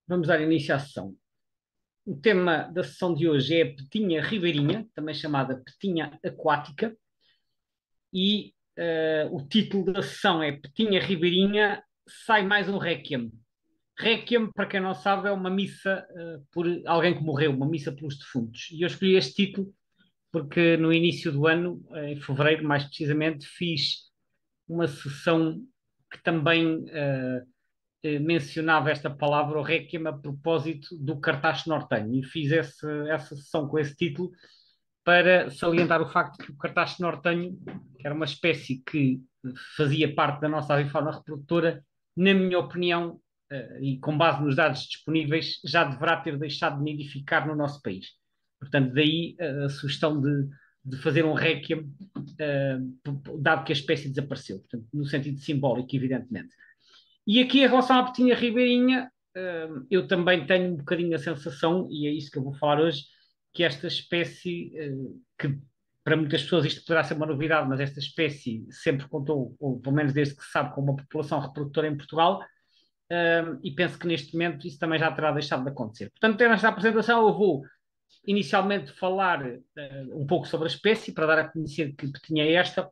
Vamos dar início à sessão. O tema da sessão de hoje é a petinha ribeirinha, também chamada petinha aquática, e o título da sessão é Petinha Ribeirinha, sai mais um Réquiem. Réquiem, para quem não sabe, é uma missa por alguém que morreu, uma missa pelos defuntos. E eu escolhi este título porque no início do ano, em fevereiro mais precisamente, fiz uma sessão que também mencionava esta palavra, o Requiem, a propósito do cartaz nortenho, e fiz essa sessão com esse título para salientar o facto que o cartaz nortenho, que era uma espécie que fazia parte da nossa avifauna reprodutora, na minha opinião, e com base nos dados disponíveis, já deverá ter deixado de nidificar no nosso país. Portanto, daí a sugestão de fazer um Requiem, dado que a espécie desapareceu, portanto, no sentido simbólico, evidentemente. E aqui, em relação à Petinha Ribeirinha, eu também tenho um bocadinho a sensação, e é isso que eu vou falar hoje, que esta espécie, que para muitas pessoas isto poderá ser uma novidade, mas esta espécie sempre contou, ou pelo menos desde que se sabe, com uma população reprodutora em Portugal, e penso que neste momento isso também já terá deixado de acontecer. Portanto, nesta apresentação eu vou inicialmente falar um pouco sobre a espécie, para dar a conhecer que petinha é esta.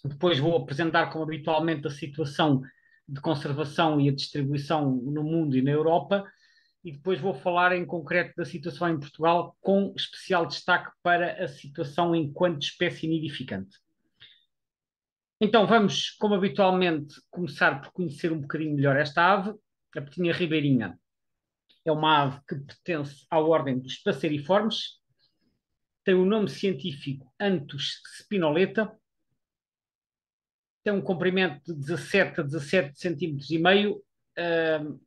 Depois vou apresentar, como habitualmente, a situação de conservação e a distribuição no mundo e na Europa, e depois vou falar em concreto da situação em Portugal, com especial destaque para a situação enquanto espécie nidificante. Então vamos, como habitualmente, começar por conhecer um bocadinho melhor esta ave. A petinha ribeirinha é uma ave que pertence à ordem dos passeriformes, tem o nome científico Anthus spinoleta, tem um comprimento de 17 a 17 centímetros e meio,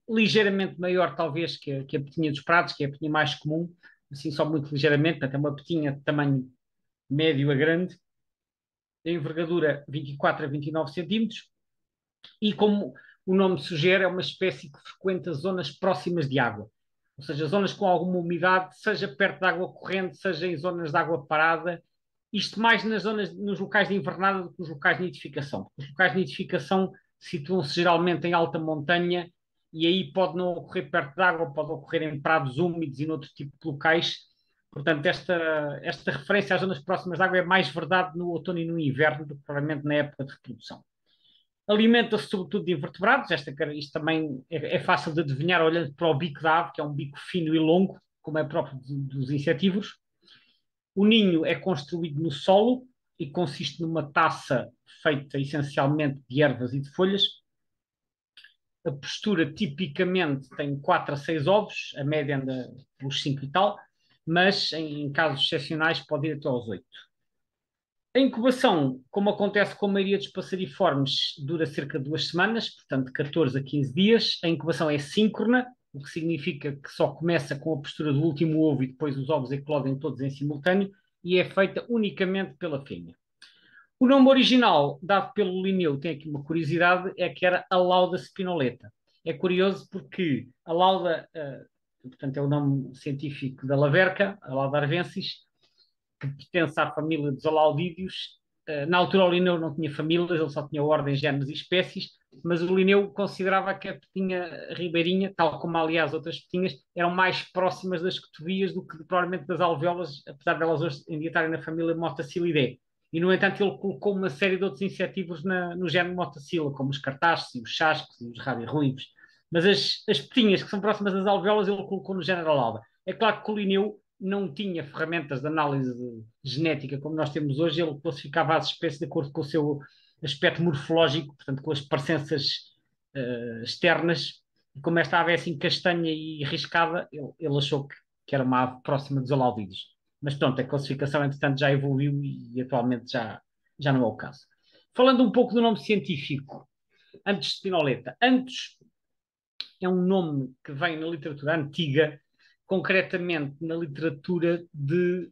ligeiramente maior talvez que a petinha dos pratos, que é a petinha mais comum, assim só muito ligeiramente, portanto é uma petinha de tamanho médio a grande, de envergadura 24 a 29 centímetros, e como o nome sugere, é uma espécie que frequenta zonas próximas de água, ou seja, zonas com alguma umidade, seja perto de água corrente, seja em zonas de água parada, isto mais nas zonas, nos locais de invernada do que nos locais de nidificação. Os locais de nidificação situam-se geralmente em alta montanha e aí pode não ocorrer perto de água, pode ocorrer em prados úmidos e noutro tipo de locais. Portanto, esta referência às zonas próximas de água é mais verdade no outono e no inverno do que provavelmente na época de reprodução. Alimenta-se sobretudo de invertebrados. Isto também é fácil de adivinhar olhando para o bico da ave, que é um bico fino e longo, como é próprio dos insetívoros. O ninho é construído no solo e consiste numa taça feita essencialmente de ervas e de folhas. A postura tipicamente tem 4 a 6 ovos, a média anda pelos 5 e tal, mas em casos excepcionais pode ir até aos 8. A incubação, como acontece com a maioria dos passeriformes, dura cerca de 2 semanas, portanto 14 a 15 dias. A incubação é síncrona, o que significa que só começa com a postura do último ovo e depois os ovos eclodem todos em simultâneo e é feita unicamente pela fêmea. O nome original, dado pelo Linneu, tem aqui uma curiosidade, é que era a Lauda spinoleta. É curioso porque a Lauda, portanto, é o nome científico da laverca, a Lauda arvensis, que pertence à família dos alaudídeos. Na altura o Linneu não tinha famílias, ele só tinha ordens, géneros e espécies, mas o Linneu considerava que a petinha ribeirinha, tal como aliás outras petinhas, eram mais próximas das cotovias do que provavelmente das alvéolas, apesar de elas hoje em dia estarem na família Motacilidae. E, no entanto, ele colocou uma série de outros insetívoros no género Motacilla, como os cartaços, os chascos e os rabi-ruivos. Mas as petinhas que são próximas das alvéolas ele colocou no género Alauda. É claro que o Linneu não tinha ferramentas de análise genética como nós temos hoje, ele classificava as espécies de acordo com o seu aspecto morfológico, portanto, com as parecenças externas, e como esta ave é assim castanha e riscada, ele achou que era uma ave próxima dos alaudídeos. Mas pronto, a classificação, entretanto, já evoluiu e atualmente já não é o caso. Falando um pouco do nome científico, Anthus spinoleta. Anthus é um nome que vem na literatura antiga, concretamente na literatura do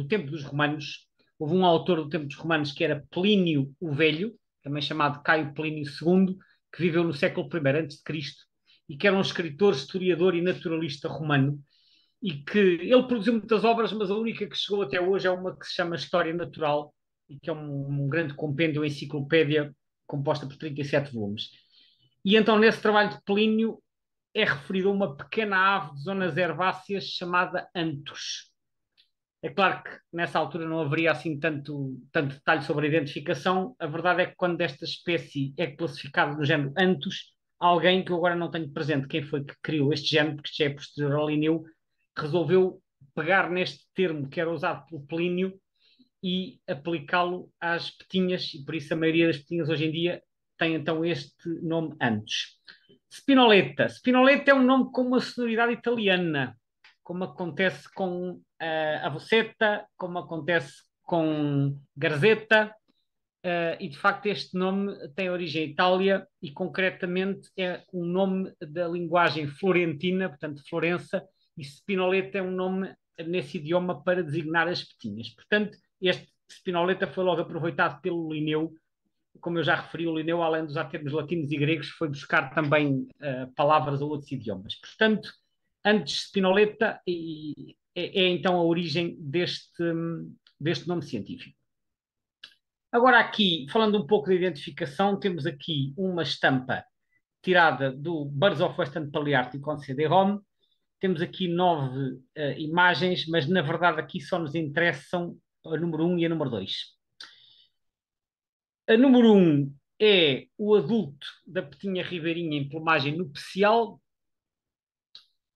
tempo dos romanos. Houve um autor do tempo dos romanos que era Plínio o Velho, também chamado Caio Plínio II, que viveu no século I antes de Cristo e que era um escritor, historiador e naturalista romano, e que ele produziu muitas obras, mas a única que chegou até hoje é uma que se chama História Natural e que é um grande compêndio, enciclopédia composta por 37 volumes. E então, nesse trabalho de Plínio, é referido a uma pequena ave de zonas herbáceas chamada antus. É claro que nessa altura não haveria assim tanto detalhe sobre a identificação. A verdade é que quando esta espécie é classificada no género Antus, alguém que eu agora não tenho presente quem foi que criou este género, porque isto já é posterior ao Linneu, resolveu pegar neste termo que era usado pelo Plínio e aplicá-lo às petinhas, e por isso a maioria das petinhas hoje em dia tem então este nome Antus. Spinoletta. Spinoletta é um nome com uma sonoridade italiana, como acontece com a Vocetta, como acontece com Garzetta, e de facto este nome tem origem em Itália e concretamente é um nome da linguagem florentina, portanto Florença, e Spinoletta é um nome nesse idioma para designar as petinhas. Portanto, este Spinoletta foi logo aproveitado pelo Linneu. Como eu já referi, o Linneu, além de usar termos latinos e gregos, foi buscar também palavras ou outros idiomas. Portanto, antes Spinoletta é então a origem deste nome científico. Agora aqui, falando um pouco de identificação, temos aqui uma estampa tirada do Birds of Western Palearctic on CD-ROM. Temos aqui 9 imagens, mas na verdade aqui só nos interessam a número 1 e a número 2. A número 1 é o adulto da petinha ribeirinha em plumagem nupcial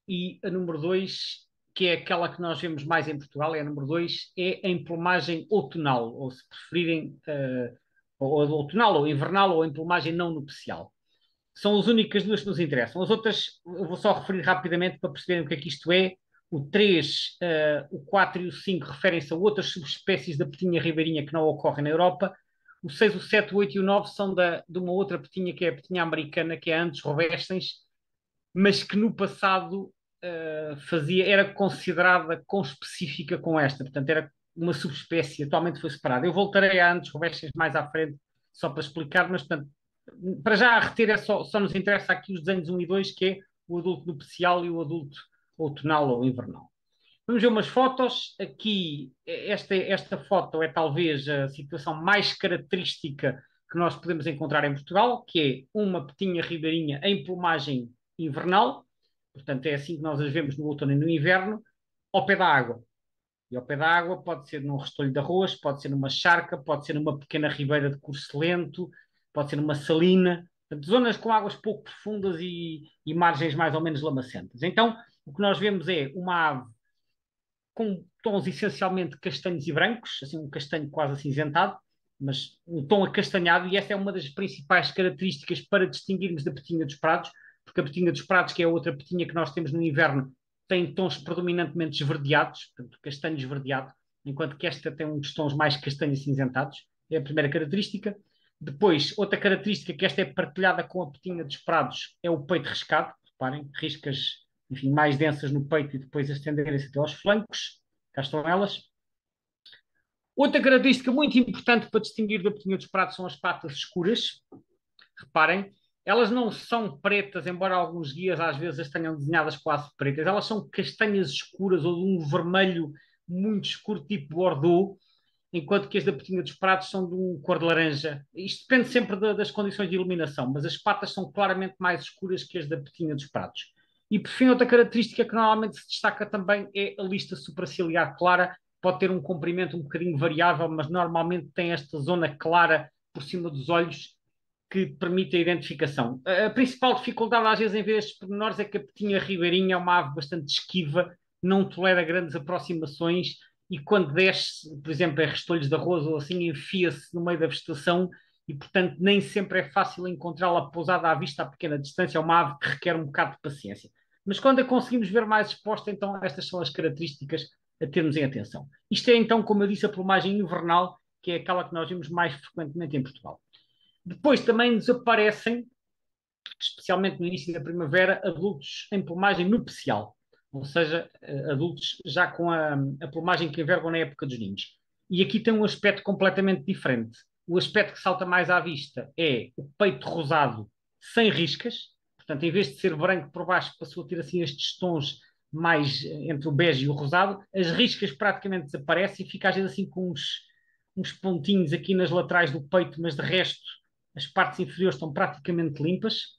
e a número 2, que é aquela que nós vemos mais em Portugal, é a número 2, é em plumagem outonal, ou se preferirem, ou outonal, ou invernal, ou em plumagem não nupcial. São as únicas duas que nos interessam. As outras eu vou só referir rapidamente para perceberem o que é que isto é. O 3, o 4 e o 5 referem-se a outras subespécies da petinha ribeirinha que não ocorrem na Europa. O 6, o 7, o 8 e o 9 são de uma outra petinha, que é a petinha americana, que é a Antus robescens, mas que no passado era considerada conspecífica com esta, portanto era uma subespécie, atualmente foi separada. Eu voltarei a Antus robescens mais à frente, só para explicar, mas portanto, para já a reter só nos interessa aqui os desenhos 1 e 2, que é o adulto nupcial e o adulto outonal ou invernal. Vamos ver umas fotos. Aqui, esta foto é talvez a situação mais característica que nós podemos encontrar em Portugal, que é uma petinha ribeirinha em plumagem invernal. Portanto, é assim que nós as vemos no outono e no inverno, ao pé da água. E ao pé da água pode ser num restolho de arroz, pode ser numa charca, pode ser numa pequena ribeira de curso lento, pode ser numa salina. Portanto, zonas com águas pouco profundas e margens mais ou menos lamacentas. Então, o que nós vemos é uma ave com tons essencialmente castanhos e brancos, assim um castanho quase acinzentado, mas um tom acastanhado, e essa é uma das principais características para distinguirmos da petinha dos prados, porque a petinha dos prados, que é a outra petinha que nós temos no inverno, tem tons predominantemente esverdeados, portanto, castanho esverdeado, enquanto que esta tem uns tons mais castanhos acinzentados, é a primeira característica. Depois, outra característica que esta é partilhada com a petinha dos prados é o peito riscado, reparem, riscas, enfim, mais densas no peito e depois estenderem-se até aos flancos. Cá estão elas. Outra característica muito importante para distinguir da petinha dos pratos são as patas escuras. Reparem, elas não são pretas, embora alguns guias às vezes as tenham desenhadas quase pretas. Elas são castanhas escuras ou de um vermelho muito escuro, tipo Bordeaux, enquanto que as da petinha dos pratos são de um cor de laranja. Isto depende sempre das condições de iluminação, mas as patas são claramente mais escuras que as da petinha dos pratos. E por fim, outra característica que normalmente se destaca também é a lista supraciliar clara. Pode ter um comprimento um bocadinho variável, mas normalmente tem esta zona clara por cima dos olhos que permite a identificação. A principal dificuldade às vezes em ver estes pormenores é que a petinha ribeirinha é uma ave bastante esquiva, não tolera grandes aproximações e quando desce, por exemplo, em restolhos de arroz ou assim, enfia-se no meio da vegetação e, portanto, nem sempre é fácil encontrá-la pousada à vista a pequena distância. É uma ave que requer um bocado de paciência. Mas quando a conseguimos ver mais exposta, então estas são as características a termos em atenção. Isto é, então, como eu disse, a plumagem invernal, que é aquela que nós vemos mais frequentemente em Portugal. Depois também desaparecem, especialmente no início da primavera, adultos em plumagem nupcial, ou seja, adultos já com a plumagem que envergam na época dos ninhos. E aqui tem um aspecto completamente diferente. O aspecto que salta mais à vista é o peito rosado sem riscas, portanto, em vez de ser branco por baixo, passou a ter assim estes tons mais entre o bege e o rosado, as riscas praticamente desaparecem e fica às vezes assim com uns pontinhos aqui nas laterais do peito, mas de resto as partes inferiores estão praticamente limpas.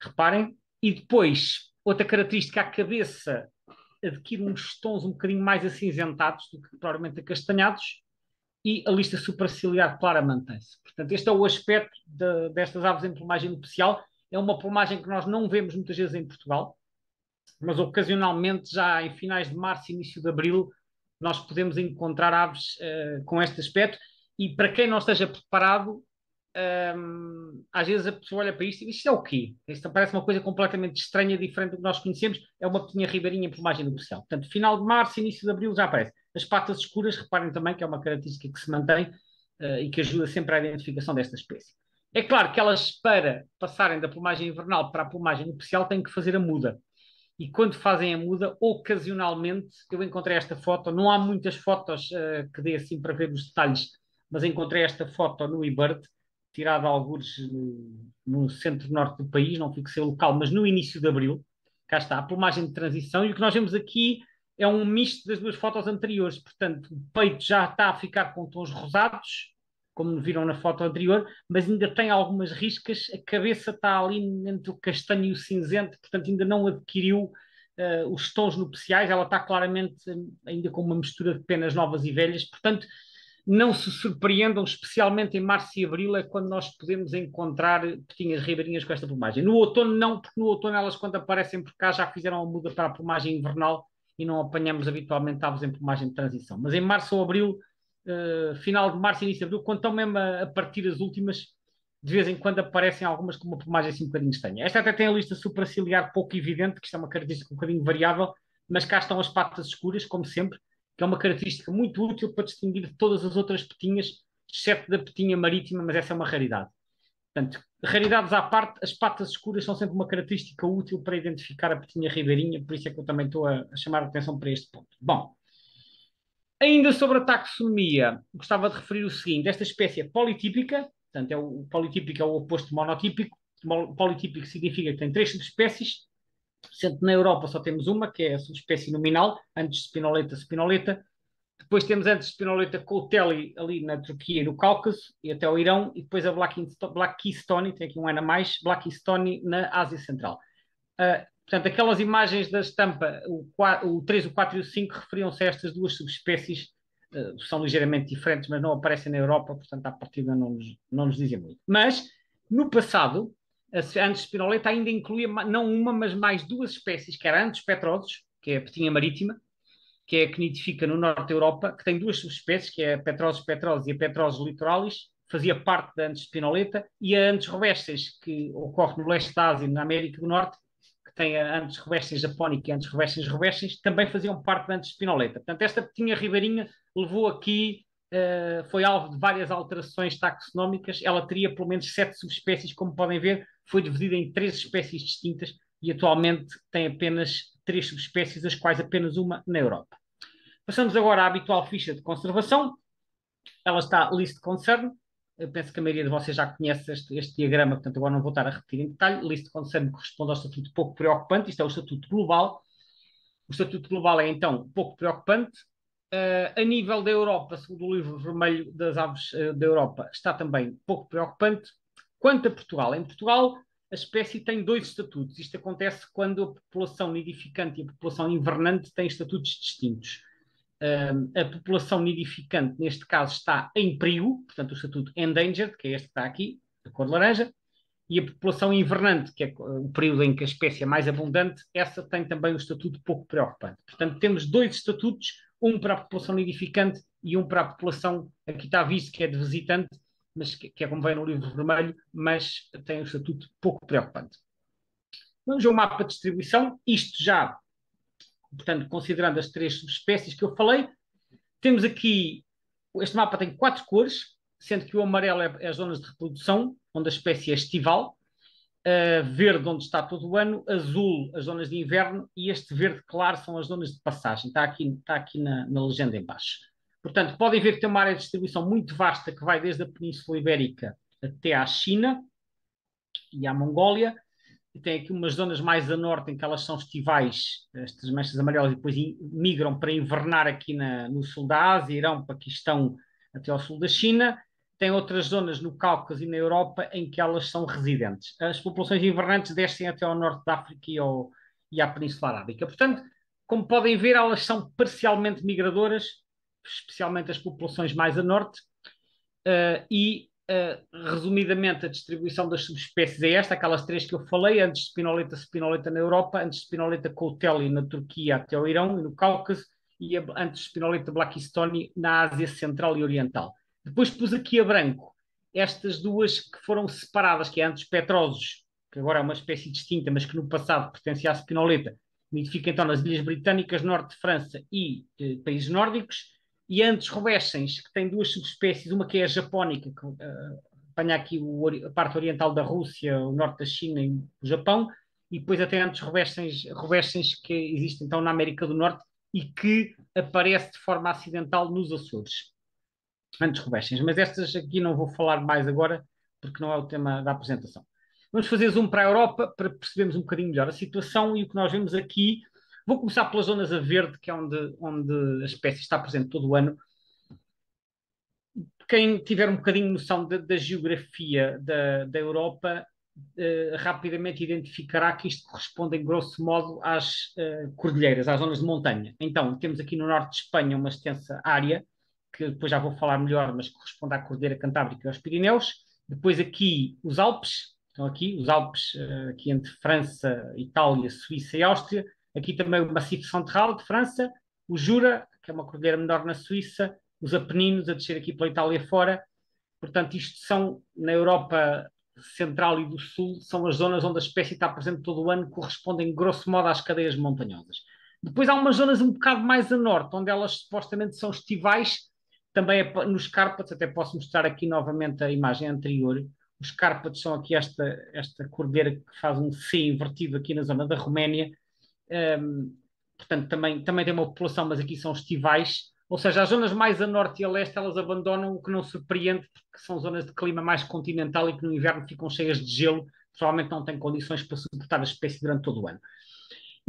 Reparem, E depois, outra característica, a cabeça adquire uns tons um bocadinho mais acinzentados do que provavelmente acastanhados, e a lista supraciliar clara mantém-se. Portanto, este é o aspecto destas aves em plumagem nupcial. É uma plumagem que nós não vemos muitas vezes em Portugal, mas ocasionalmente, já em finais de março, início de abril, nós podemos encontrar aves com este aspecto. E para quem não esteja preparado, às vezes a pessoa olha para isto e diz: isto é o quê? Isto parece uma coisa completamente estranha, diferente do que nós conhecemos. É uma petinha ribeirinha em plumagem nupcial. Portanto, final de março, início de abril já aparece. As patas escuras, reparem também que é uma característica que se mantém e que ajuda sempre à identificação desta espécie. É claro que elas, para passarem da plumagem invernal para a plumagem nupcial, têm que fazer a muda. E quando fazem a muda, ocasionalmente, eu encontrei esta foto, não há muitas fotos que dê assim para ver os detalhes, mas encontrei esta foto no eBird, tirada a algures no centro-norte do país, não fixei o local, mas no início de abril. Cá está, a plumagem de transição, e o que nós vemos aqui é um misto das duas fotos anteriores. Portanto, o peito já está a ficar com tons rosados, como viram na foto anterior, mas ainda tem algumas riscas, a cabeça está ali entre o castanho e o cinzento, portanto ainda não adquiriu os tons nupciais, ela está claramente ainda com uma mistura de penas novas e velhas, portanto não se surpreendam, especialmente em março e abril é quando nós podemos encontrar petinhas ribeirinhas com esta plumagem. No outono não, porque no outono elas, quando aparecem por cá, já fizeram a muda para a plumagem invernal e não apanhamos habitualmente aves em plumagem de transição. Mas em março ou abril, final de março, início de abril, quando estão mesmo a partir as últimas, de vez em quando aparecem algumas com uma plumagem assim um bocadinho estranha. Esta até tem a lista supraciliar pouco evidente, que isto é uma característica um bocadinho variável, mas cá estão as patas escuras, como sempre, que é uma característica muito útil para distinguir de todas as outras petinhas, exceto da petinha marítima, mas essa é uma raridade. Portanto, raridades à parte, as patas escuras são sempre uma característica útil para identificar a petinha ribeirinha, por isso é que eu também estou a chamar a atenção para este ponto. Bom, ainda sobre a taxonomia, gostava de referir o seguinte: esta espécie é politípica, portanto, o politípico é o oposto do monotípico. Politípico significa que tem três subespécies, sendo que na Europa só temos uma, que é a subespécie nominal, antes de Spinoleta spinoleta. Depois temos antes de Spinoleta Couteli ali na Turquia e no Cáucaso e até o Irão, e depois a Black Keystone, tem aqui um ano a mais, Black Keystone na Ásia Central. Portanto, aquelas imagens da estampa, o 3, o 4 e o 5 referiam-se a estas duas subespécies, são ligeiramente diferentes, mas não aparecem na Europa, portanto, à partida não nos dizem muito. Mas, no passado, a Antes spinoleta ainda incluía não uma, mas mais duas espécies, que era Antes petrosos, que é a petinha marítima, que é a que nidifica no norte da Europa, que tem duas subespécies, que é a Petrosus petrosus e a Petrosus littoralis, fazia parte da Antes spinoleta, e a Antes rubescens, que ocorre no leste da Ásia, na América do Norte, que tem a Antes rubescens japónica e a Antes rubescens rubescens, também faziam parte da Antes spinoleta. Portanto, esta petinha ribeirinha levou aqui, foi alvo de várias alterações taxonómicas. Ela teria pelo menos 7 subespécies, como podem ver, foi dividida em 3 espécies distintas e atualmente tem apenas 3 subespécies, das quais apenas uma na Europa. Passamos agora à habitual ficha de conservação. Ela está list concern. Eu penso que a maioria de vocês já conhece este diagrama, portanto agora não vou estar a repetir em detalhe. List concern corresponde ao estatuto pouco preocupante, isto é o estatuto global. O estatuto global é então pouco preocupante. A nível da Europa, segundo o livro vermelho das aves da Europa, está também pouco preocupante. Quanto a Portugal, em Portugal a espécie tem 2 estatutos. Isto acontece quando a população nidificante e a população invernante têm estatutos distintos. A população nidificante, neste caso, está em perigo, portanto, o estatuto endangered, que é este que está aqui, a cor de laranja, e a população invernante, que é o período em que a espécie é mais abundante, essa tem também o estatuto pouco preocupante. Portanto, temos 2 estatutos, um para a população nidificante e um para a população, aqui está visto que é de visitante, mas que é como vem no livro vermelho, mas tem o estatuto pouco preocupante. Vamos ao mapa de distribuição, isto já, portanto, considerando as 3 subespécies que eu falei. Temos aqui, este mapa tem 4 cores, sendo que o amarelo é as zonas de reprodução, onde a espécie é estival, verde, onde está todo o ano, azul, as zonas de inverno, e este verde claro são as zonas de passagem, está aqui na legenda em baixo. Portanto, podem ver que tem uma área de distribuição muito vasta, que vai desde a Península Ibérica até à China e à Mongólia, e tem aqui umas zonas mais a norte em que elas são estivais, estas manchas amarelas, e depois migram para invernar aqui no sul da Ásia, Irão, Paquistão, até ao sul da China. tem outras zonas no Cáucaso e na Europa em que elas são residentes. As populações invernantes descem até ao norte da África e à Península Arábica. Portanto, como podem ver, elas são parcialmente migradoras, especialmente as populações mais a norte, resumidamente, a distribuição das subespécies é esta, aquelas três que eu falei, antes de Spinoleta na Europa, antes de Spinoleta couteli na Turquia até ao Irão e no Cáucaso, e antes de Spinoleta blackistoni na Ásia Central e Oriental. Depois pus aqui a branco estas duas que foram separadas, que é antes Petrosos, que agora é uma espécie distinta, mas que no passado pertencia à Spinoleta, nidifica então nas Ilhas Britânicas, norte de França e países nórdicos, e antes Robescens, que tem duas subespécies, uma que é a japónica, que apanha aqui a parte oriental da Rússia, o norte da China e o Japão, e depois até antes Robescens que existe então na América do Norte e que aparece de forma acidental nos Açores. Antes Robescens, mas estas aqui não vou falar mais agora, porque não é o tema da apresentação. Vamos fazer zoom para a Europa para percebermos um bocadinho melhor a situação e o que nós vemos aqui. Vou começar pelas zonas a verde, que é onde a espécie está presente todo o ano. Quem tiver um bocadinho noção da geografia da Europa, rapidamente identificará que isto corresponde, em grosso modo, às cordilheiras, às zonas de montanha. Então, temos aqui no norte de Espanha uma extensa área, que depois já vou falar melhor, mas corresponde à Cordilheira Cantábrica e aos Pirineus. Depois aqui os Alpes, estão aqui os Alpes, aqui entre França, Itália, Suíça e Áustria. Aqui também o Massif Central de França, o Jura, que é uma cordilheira menor na Suíça, os Apeninos a descer aqui pela Itália fora. Portanto, isto são, na Europa Central e do Sul, são as zonas onde a espécie está presente todo o ano, correspondem grosso modo às cadeias montanhosas. Depois há umas zonas um bocado mais a norte, onde elas supostamente são estivais, também nos Cárpatos, até posso mostrar aqui novamente a imagem anterior. Os Cárpatos são aqui esta cordilheira que faz um C invertido aqui na zona da Roménia. Portanto, também tem uma população, mas aqui são estivais. Ou seja, as zonas mais a norte e a leste elas abandonam, o que não surpreende, porque são zonas de clima mais continental e que no inverno ficam cheias de gelo, provavelmente não têm condições para suportar a espécie durante todo o ano.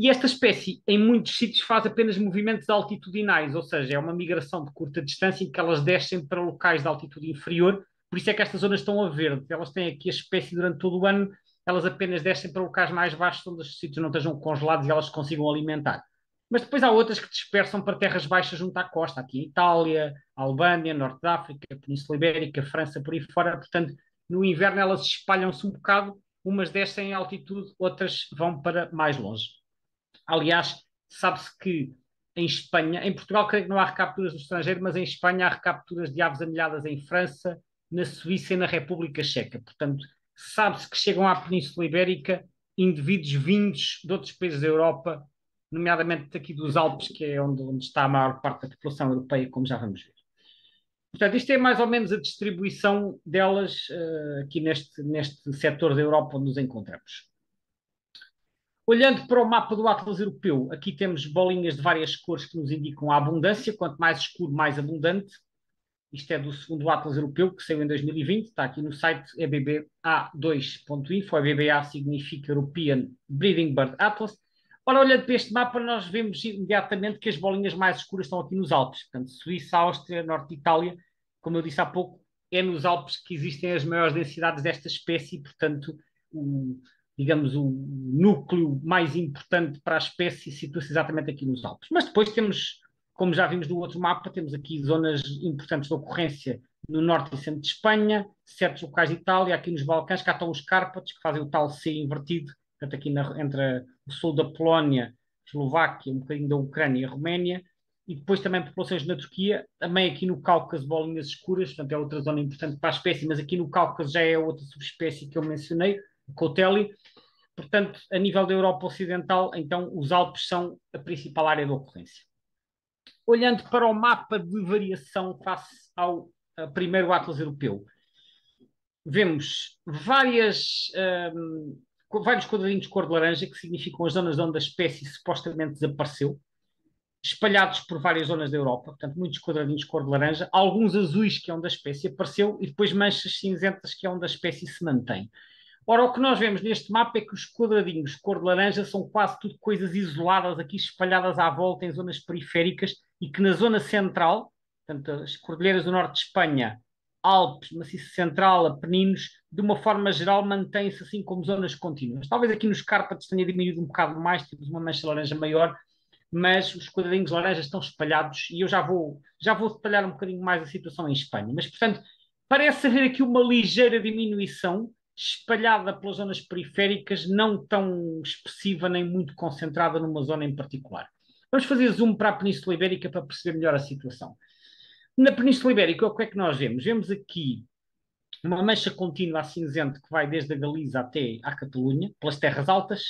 E esta espécie, em muitos sítios, faz apenas movimentos altitudinais, ou seja, é uma migração de curta distância em que elas descem para locais de altitude inferior, por isso é que estas zonas estão a verde. Elas têm aqui a espécie durante todo o ano, elas apenas descem para locais mais baixos, onde os sítios não estejam congelados e elas se consigam alimentar. Mas depois há outras que dispersam para terras baixas junto à costa, aqui em Itália, Albânia, Norte da África, Península Ibérica, França, por aí fora. Portanto, no inverno elas espalham-se um bocado, umas descem em altitude, outras vão para mais longe. Aliás, sabe-se que em Espanha, em Portugal creio que não há recapturas do estrangeiro, mas em Espanha há recapturas de aves anilhadas em França, na Suíça e na República Checa. Portanto, sabe-se que chegam à Península Ibérica indivíduos vindos de outros países da Europa, nomeadamente aqui dos Alpes, que é onde está a maior parte da população europeia, como já vamos ver. Portanto, isto é mais ou menos a distribuição delas aqui neste setor da Europa onde nos encontramos. Olhando para o mapa do Atlas Europeu, aqui temos bolinhas de várias cores que nos indicam a abundância, quanto mais escuro, mais abundante. Isto é do segundo Atlas Europeu, que saiu em 2020, está aqui no site ebba2.info. A EBBA significa European Breeding Bird Atlas. Ora, olhando para este mapa, nós vemos imediatamente que as bolinhas mais escuras estão aqui nos Alpes. Portanto, Suíça, Áustria, Norte de Itália, como eu disse há pouco, é nos Alpes que existem as maiores densidades desta espécie e, portanto, digamos, o núcleo mais importante para a espécie situa-se exatamente aqui nos Alpes. Mas depois temos, como já vimos no outro mapa, temos aqui zonas importantes de ocorrência no norte e centro de Espanha, certos locais de Itália, aqui nos Balcãs, cá estão os Cárpatos, que fazem o tal C invertido, portanto aqui entre o sul da Polónia, Eslováquia, um bocadinho da Ucrânia e a Roménia, e depois também populações na Turquia, também aqui no Cáucaso, bolinhas escuras, portanto é outra zona importante para a espécie, mas aqui no Cáucaso já é outra subespécie que eu mencionei, o couteli. Portanto, a nível da Europa Ocidental, então, os Alpes são a principal área de ocorrência. Olhando para o mapa de variação face ao primeiro Atlas Europeu, vemos vários quadradinhos de cor de laranja, que significam as zonas onde a espécie supostamente desapareceu, espalhados por várias zonas da Europa, portanto, muitos quadradinhos de cor de laranja, alguns azuis, que é onde a espécie apareceu, e depois manchas cinzentas, que é onde a espécie se mantém. Ora, o que nós vemos neste mapa é que os quadradinhos de cor de laranja são quase tudo coisas isoladas aqui, espalhadas à volta em zonas periféricas e que na zona central, portanto, as cordilheiras do norte de Espanha, Alpes, Maciço Central, Apeninos, de uma forma geral mantém-se assim como zonas contínuas. Talvez aqui nos Cárpatos tenha diminuído um bocado mais, temos uma mancha laranja maior, mas os quadradinhos laranjas estão espalhados e eu já vou detalhar um bocadinho mais a situação em Espanha. Mas, portanto, parece haver aqui uma ligeira diminuição espalhada pelas zonas periféricas, não tão expressiva nem muito concentrada numa zona em particular. Vamos fazer zoom para a Península Ibérica para perceber melhor a situação. Na Península Ibérica, o que é que nós vemos? Vemos aqui uma mancha contínua a cinzento que vai desde a Galiza até à Catalunha, pelas terras altas.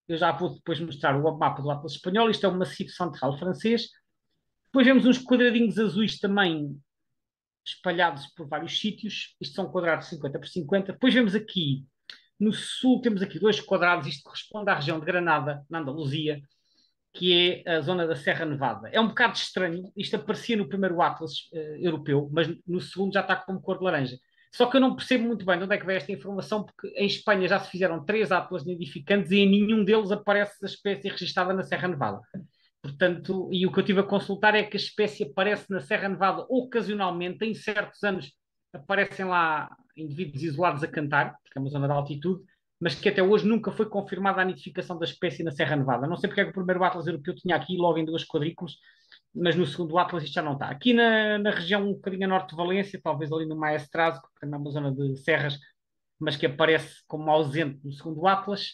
Eu já vou depois mostrar o mapa do Atlas espanhol. Isto é o Maciço Central francês. Depois vemos uns quadradinhos azuis também espalhados por vários sítios. Isto são quadrados 50 por 50. Depois vemos aqui, no sul, temos aqui dois quadrados. Isto corresponde à região de Granada, na Andaluzia, que é a zona da Serra Nevada. É um bocado estranho. Isto aparecia no primeiro Atlas europeu, mas no segundo já está como cor de laranja. Só que eu não percebo muito bem de onde é que vem esta informação, porque em Espanha já se fizeram 3 atlas nidificantes e em nenhum deles aparece a espécie registada na Serra Nevada. Portanto, e o que eu tive a consultar é que a espécie aparece na Serra Nevada ocasionalmente, em certos anos aparecem lá indivíduos isolados a cantar, porque é uma zona de altitude, mas que até hoje nunca foi confirmada a nidificação da espécie na Serra Nevada. Não sei porque é que o primeiro Atlas europeu tinha aqui logo em duas quadrículas, mas no segundo Atlas isto já não está. Aqui na região um bocadinho a norte de Valência, talvez ali no Maestrazgo, que é uma zona de serras, mas que aparece como ausente no segundo Atlas.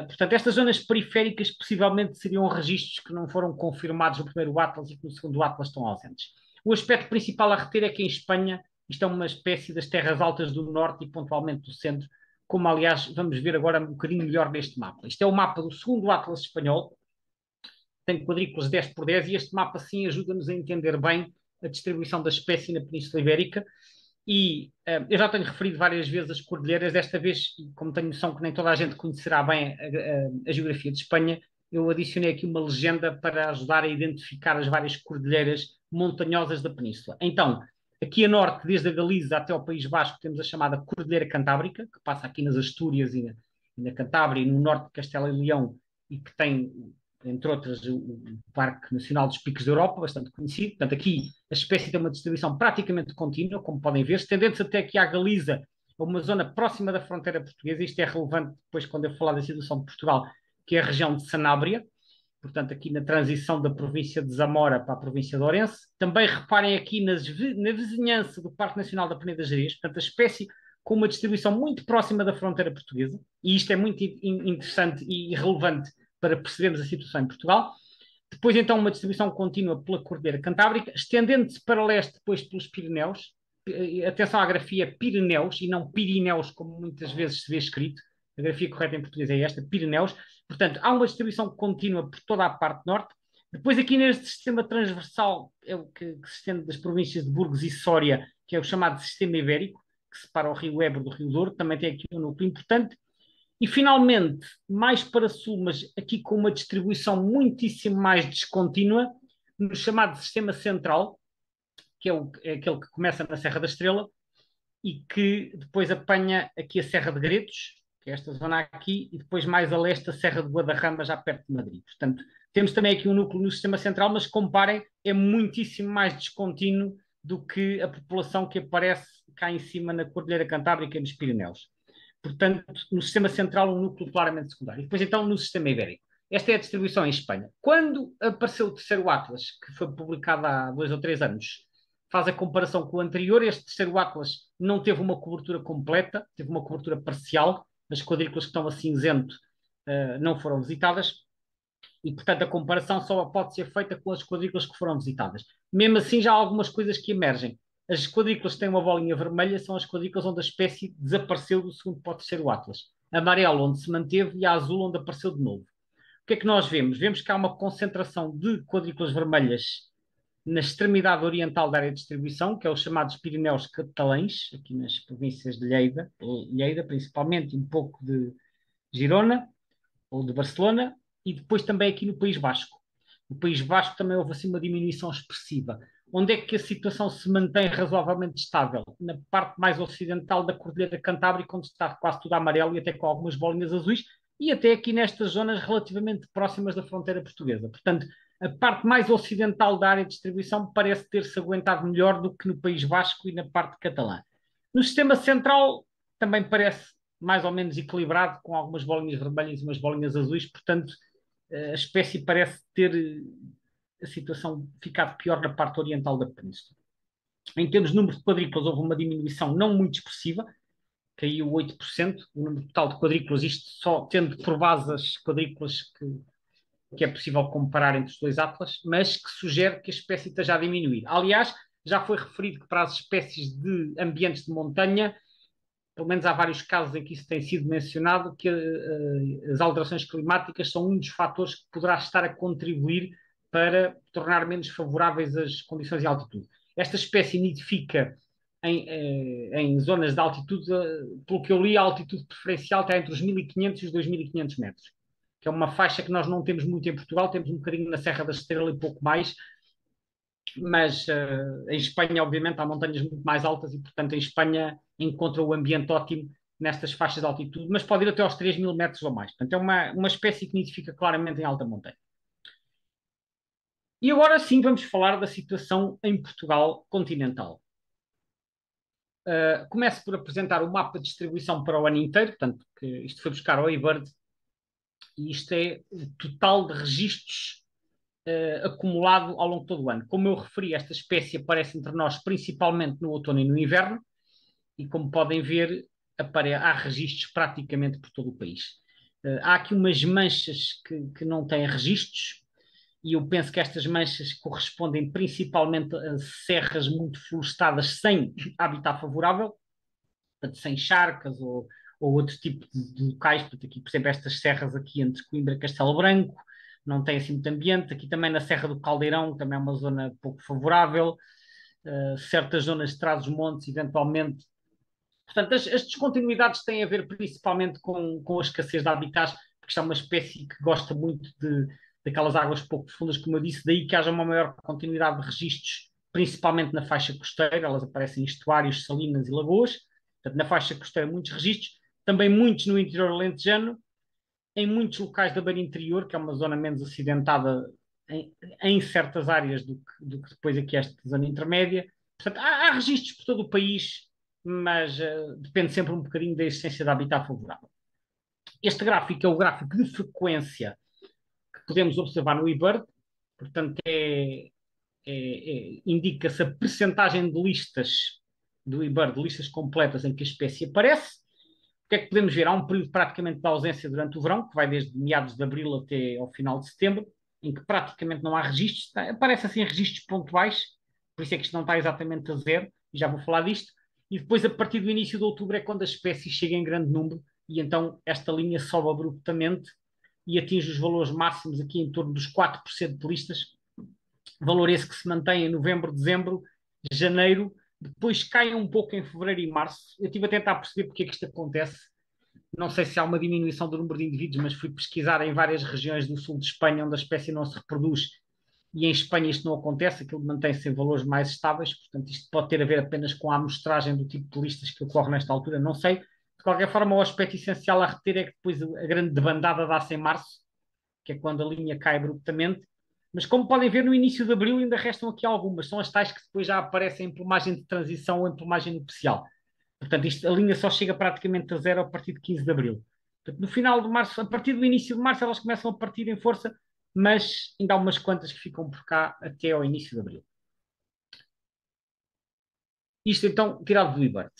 Portanto, estas zonas periféricas possivelmente seriam registros que não foram confirmados no primeiro Atlas e que no segundo Atlas estão ausentes. O aspecto principal a reter é que em Espanha isto é uma espécie das terras altas do norte e pontualmente do centro, como aliás vamos ver agora um bocadinho melhor neste mapa. Isto é o mapa do segundo Atlas espanhol, tem quadrículas 10 por 10 e este mapa sim ajuda-nos a entender bem a distribuição da espécie na Península Ibérica. E eu já tenho referido várias vezes as cordilheiras, desta vez, como tenho noção que nem toda a gente conhecerá bem a geografia de Espanha, eu adicionei aqui uma legenda para ajudar a identificar as várias cordilheiras montanhosas da península. Então, aqui a norte, desde a Galiza até ao País Basco, temos a chamada Cordilheira Cantábrica, que passa aqui nas Astúrias e na Cantábria, e no norte de Castela e Leão, e que tem, entre outras, o Parque Nacional dos Picos da Europa, bastante conhecido. Portanto, aqui a espécie tem uma distribuição praticamente contínua, como podem ver, estendendo-se até aqui à Galiza, a uma zona próxima da fronteira portuguesa. Isto é relevante depois quando eu falar da situação de Portugal, que é a região de Sanabria, portanto, aqui na transição da província de Zamora para a província de Ourense. Também reparem aqui na vizinhança do Parque Nacional da Peneda Gerês, portanto, a espécie com uma distribuição muito próxima da fronteira portuguesa, e isto é muito interessante e relevante para percebermos a situação em Portugal. Depois, então, uma distribuição contínua pela Cordilheira Cantábrica, estendendo-se para leste depois pelos Pirineus. Atenção à grafia Pirineus e não Pirineus, como muitas vezes se vê escrito. A grafia correta em português é esta, Pirineus. Portanto, há uma distribuição contínua por toda a parte norte. Depois, aqui neste sistema transversal, é o que se estende das províncias de Burgos e Soria, que é o chamado Sistema Ibérico, que separa o Rio Ebro do Rio Douro, também tem aqui um núcleo importante. E, finalmente, mais para sul, mas aqui com uma distribuição muitíssimo mais descontínua, no chamado Sistema Central, que é aquele que começa na Serra da Estrela e que depois apanha aqui a Serra de Gretos, que é esta zona aqui, e depois mais a leste a Serra de Guadarrama, já perto de Madrid. Portanto, temos também aqui um núcleo no Sistema Central, mas comparem, é muitíssimo mais descontínuo do que a população que aparece cá em cima na Cordilheira Cantábrica e nos Pirineus. Portanto, no Sistema Central, um núcleo claramente secundário. E depois, então, no Sistema Ibérico. Esta é a distribuição em Espanha. Quando apareceu o terceiro Atlas, que foi publicado há 2 ou 3 anos, faz a comparação com o anterior. Este terceiro Atlas não teve uma cobertura completa, teve uma cobertura parcial. As quadrículas que estão a cinzento não foram visitadas. E, portanto, a comparação só pode ser feita com as quadrículas que foram visitadas. Mesmo assim, já há algumas coisas que emergem. As quadrículas que têm uma bolinha vermelha são as quadrículas onde a espécie desapareceu do segundo para o terceiro Atlas. A amarelo onde se manteve e a azul onde apareceu de novo. O que é que nós vemos? Vemos que há uma concentração de quadrículas vermelhas na extremidade oriental da área de distribuição, que é os chamados Pirineus catalães, aqui nas províncias de Lleida principalmente, e um pouco de Girona, ou de Barcelona, e depois também aqui no País Basco. No País Basco também houve assim uma diminuição expressiva. Onde é que a situação se mantém razoavelmente estável? Na parte mais ocidental da Cordilheira Cantábrica, onde está quase tudo amarelo e até com algumas bolinhas azuis, e até aqui nestas zonas relativamente próximas da fronteira portuguesa. Portanto, A parte mais ocidental da área de distribuição parece ter-se aguentado melhor do que no País Vasco e na parte catalã. No sistema central também parece mais ou menos equilibrado, com algumas bolinhas vermelhas e umas bolinhas azuis, portanto, a espécie parece ter a situação ficado pior na parte oriental da península. Em termos de número de quadrículas, houve uma diminuição não muito expressiva, caiu 8%, o número total de quadrículas, isto só tendo por base as quadrículas que é possível comparar entre os dois atlas, mas que sugere que a espécie esteja a diminuir. Aliás, já foi referido que para as espécies de ambientes de montanha, pelo menos há vários casos em que isso tem sido mencionado, que as alterações climáticas são um dos fatores que poderá estar a contribuir para tornar menos favoráveis as condições de altitude. Esta espécie nidifica em zonas de altitude, pelo que eu li, a altitude preferencial está entre os 1500 e os 2500 metros, que é uma faixa que nós não temos muito em Portugal, temos um bocadinho na Serra da Estrela e pouco mais, mas em Espanha, obviamente, há montanhas muito mais altas e, portanto, em Espanha encontra o ambiente ótimo nestas faixas de altitude, mas pode ir até aos 3000 metros ou mais. Portanto, é uma espécie que nidifica claramente em alta montanha. E agora sim vamos falar da situação em Portugal continental. Começo por apresentar o mapa de distribuição para o ano inteiro, portanto, que isto foi buscar ao eBird, e isto é o total de registros acumulado ao longo de todo o ano. Como eu referi, esta espécie aparece entre nós principalmente no outono e no inverno, e como podem ver, há registros praticamente por todo o país. Há aqui umas manchas que não têm registros, e eu penso que estas manchas correspondem principalmente a serras muito florestadas sem habitat favorável, portanto, sem charcas ou outro tipo de locais. Portanto, aqui, por exemplo, estas serras aqui entre Coimbra e Castelo Branco, não tem assim muito ambiente. Aqui também na Serra do Caldeirão, também é uma zona pouco favorável. Certas zonas de Trás-os-Montes, eventualmente. Portanto, as descontinuidades têm a ver principalmente com a escassez de habitats, porque isto é uma espécie que gosta muito daquelas águas pouco profundas, como eu disse, daí que haja uma maior continuidade de registros, principalmente na faixa costeira. Elas aparecem em estuários, salinas e lagoas. Portanto, na faixa costeira, muitos registros, também muitos no interior alentejano, em muitos locais da beira interior, que é uma zona menos acidentada em certas áreas do que depois aqui esta zona intermédia. Portanto, há registros por todo o país, mas depende sempre um bocadinho da existência de habitat favorável. Este gráfico é o gráfico de frequência que podemos observar no eBird, portanto, indica-se a percentagem de listas do eBird, de listas completas em que a espécie aparece. O que é que podemos ver? Há um período praticamente de ausência durante o verão, que vai desde meados de abril até ao final de setembro, em que praticamente não há registros. Aparecem assim registros pontuais, por isso é que isto não está exatamente a zero, e já vou falar disto. E depois, a partir do início de outubro, é quando a espécie chega em grande número, e então esta linha sobe abruptamente e atinge os valores máximos aqui em torno dos 4% de listas, valor esse que se mantém em novembro, dezembro, janeiro, depois cai um pouco em fevereiro e março. Eu estive a tentar perceber porque é que isto acontece. Não sei se há uma diminuição do número de indivíduos, mas fui pesquisar em várias regiões do sul de Espanha onde a espécie não se reproduz, e em Espanha isto não acontece, aquilo mantém-se em valores mais estáveis. Portanto, isto pode ter a ver apenas com a amostragem do tipo de listas que ocorre nesta altura, não sei. De qualquer forma, o aspecto essencial a reter é que depois a grande debandada dá-se em março, que é quando a linha cai abruptamente. Mas como podem ver, no início de abril ainda restam aqui algumas. São as tais que depois já aparecem em plumagem de transição ou em plumagem nupcial. Portanto, a linha só chega praticamente a zero a partir de 15 de abril. Portanto, no final de março, a partir do início de março, elas começam a partir em força, mas ainda há umas quantas que ficam por cá até ao início de abril. Isto então tirado do eBird.